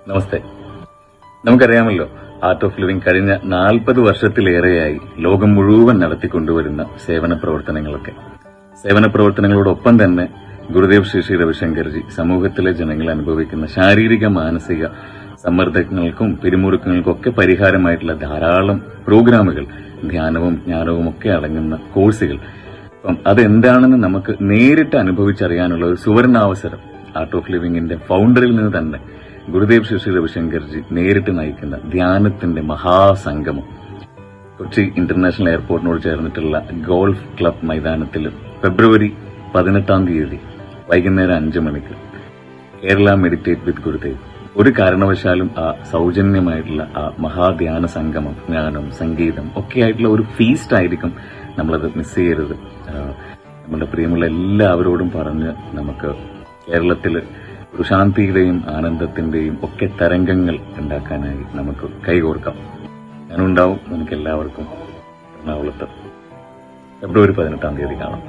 നമസ്തേ. നമുക്കറിയാമല്ലോ, art of living കഴിഞ്ഞ 40 വർഷത്തിലേറെയായി ലോകം മുഴുവൻ നടത്തിക്കൊണ്ടുവരുന്ന സേവന പ്രവർത്തനങ്ങളോടൊപ്പം തന്നെ ഗുരുദേവ് ശ്രീ രവിശങ്കർജി സമൂഹത്തിലെ ജനങ്ങൾ അനുഭവിക്കുന്ന ശാരീരിക മാനസിക സമ്മർദ്ദങ്ങൾക്കും പിരിമുറുക്കങ്ങൾക്കൊക്കെ പരിഹാരമായിട്ടുള്ള ധാരാളം പ്രോഗ്രാമുകൾ, ധ്യാനവും ജ്ഞാനവും ഒക്കെ അടങ്ങുന്ന കോഴ്സുകൾ. അപ്പം അതെന്താണെന്ന് നമുക്ക് നേരിട്ട് അനുഭവിച്ചറിയാനുള്ള ഒരു സുവർണാവസരം ആർട്ട് ഓഫ് ലിവിംഗിന്റെ ഫൗണ്ടറിൽ നിന്ന് തന്നെ ഗുരുദേവ് ശ്രീ രവിശങ്കർജി നേരിട്ട് നയിക്കുന്ന ധ്യാനത്തിന്റെ മഹാസംഗമം കൊച്ചി ഇന്റർനാഷണൽ എയർപോർട്ടിനോട് ചേർന്നിട്ടുള്ള ഗോൾഫ് ക്ലബ് മൈതാനത്തിൽ ഫെബ്രുവരി 18 വൈകുന്നേരം 5 മണിക്ക് കേരള മെഡിറ്റേറ്റ് വിത്ത് ഗുരുദേവ്. ഒരു കാരണവശാലും ആ സൗജന്യമായിട്ടുള്ള ആ മഹാധ്യാന സംഗമം, ജ്ഞാനം, സംഗീതം ഒക്കെ ആയിട്ടുള്ള ഒരു ഫീസ്റ്റ് ആയിരിക്കും. നമ്മളത് മിസ് ചെയ്യരുത്. നമ്മുടെ പ്രിയമുള്ള എല്ലാവരോടും പറഞ്ഞ് നമുക്ക് കേരളത്തിൽ ഒരു ശാന്തിയുടെയും ആനന്ദത്തിന്റെയും ഒക്കെ തരംഗങ്ങൾ ഉണ്ടാക്കാനായി നമുക്ക് കൈകോർക്കാം. ഞാനുണ്ടാവും. നമുക്ക് എല്ലാവർക്കും എറണാകുളത്ത് ഫെബ്രുവരി 18 കാണാം.